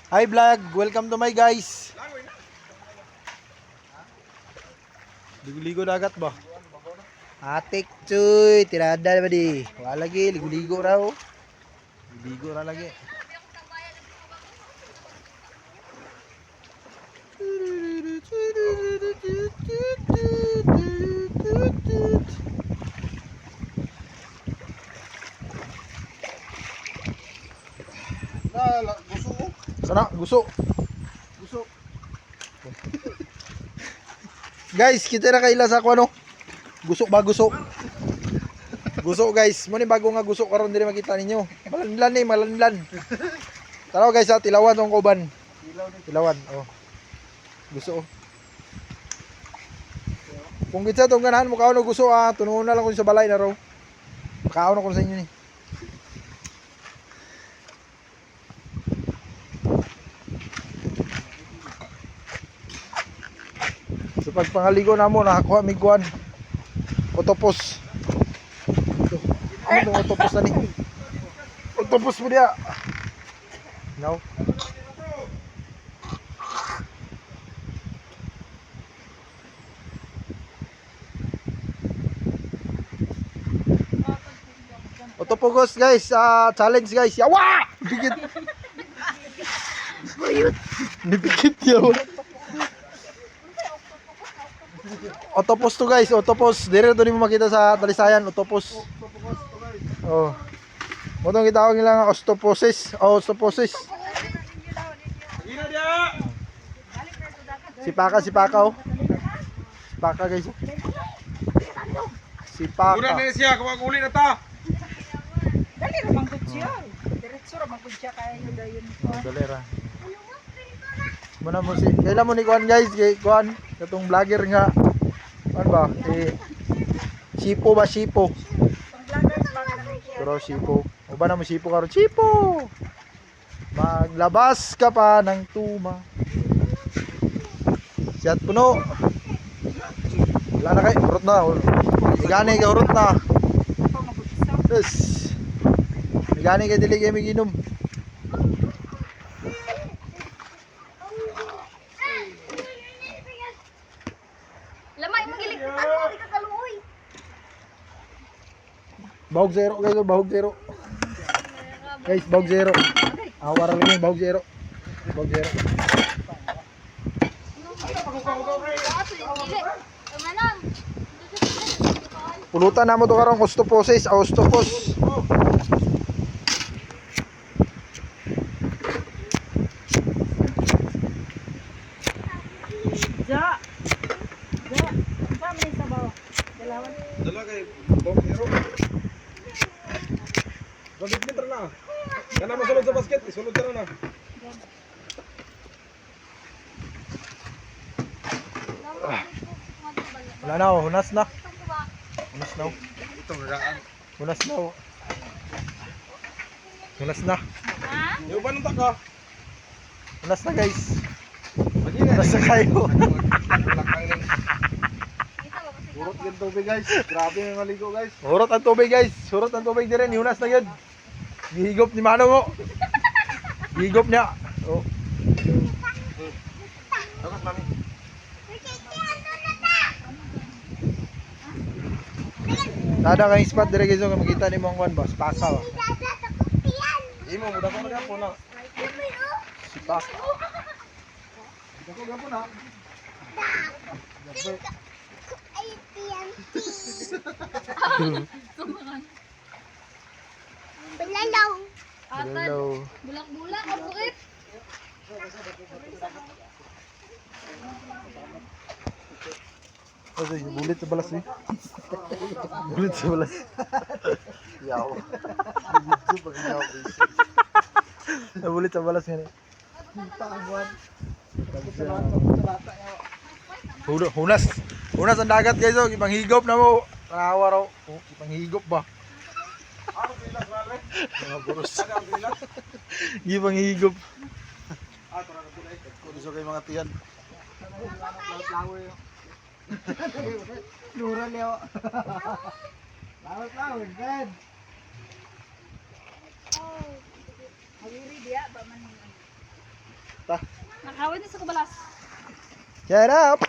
Hi vlog, welcome to my guys. Ligo-ligo dagat ba? Atik cuy, tirada ba di? Wala lagi, ligo-ligo raw. Ligo ra lagi. Gusto mo? Sana, guso. Gusto. Guys, kita na kaila sa ako ano? Guso ba guso? Guso guys, mo ni bago nga guso karon diri makita ninyo. Malanlan ni, malanlan. Tara guys, ha, tilawan tong kuban. Tilawan, oh. Guso. Kung kitsa tong ganahan mo kaon guso tunungon na lang ko sa balay na raw. Makaon ko sa inyo ni. Sa pagpangaligo namo nakakuha mig kuan. Otopos. Ano tong otopos na ni? Otopos mo dia. No. Otopogos guys, challenge guys. Yawa! Bigit. Nipikit yaw. Otopos to guys, otopos. Dire to mo makita sa Talisayan, otopos. Oh. Mo tong gitawag nila nga ostoposis, ostoposis. Sipaka oh. Sipaka guys. Sipaka. Muna na siya, kuha uli na ta. Dali ra manggod siya. Diretso ra manggod siya kaya yun dayon. Oh, dali ra. Muna mo si, kailan mo ni kuan guys, kay kuan katong vlogger nga. Ano ba? Sipo ba Sipo? Pero Sipo. O ba na mo Sipo karon? Sipo. Maglabas ka pa ng tuma. Siyat puno. Wala na kay, urot na. Igani kay urot na. Yes. Igani kay dili kay miginom. Lamay magilig ka mo, di ka kaluoy. Bahog zero guys, bahog zero. Guys, bahog zero. Awara lang yung bahog zero. Bahog zero. Dili. Manang. Pulutan na mo to karong ostoposis, ostopos. Ja. Ja. Sa may sabaw. Dalawan. Dala kay Bong Hero. 20 meter na. Kana mo sulod sa basket, sulod ka na. Wala na, hunas na. Hunas na. Ito gagaan. Hunas na. Hunas na. Yung ba nang taka? Hunas na guys. Magina. Hunas na kayo. Urot yung tubig guys. Grabe yung maligo guys. Hurot ang tubig guys. Hurot ang tubig din. Hunas na yun. Gihigop ni Manong mo. Gihigop niya. Oh. Tapos mami. Tada kayong spot dire guys. Kung makita ni mo ang kuwan ba? Spaka ba? Imo muda ko na po na. Spaka. Dako gapo na. Belalaw. Hello. Bulak-bulak ang bukit. Kasi bulit sa balas eh. Bulit sa balas. Yaw. Bulit sa balas nga. Hunas. Hunas ang dagat guys. Oh. Ipanghigop na mo. Nakawa raw. Oh, ipanghigop ba? Mga buros. Ipanghigop. Kuno kay mga tiyan. Lura leo. Lawat, bed. Hawiri dia ba man. Ta. Nakawin din sa kabalas. Shut up.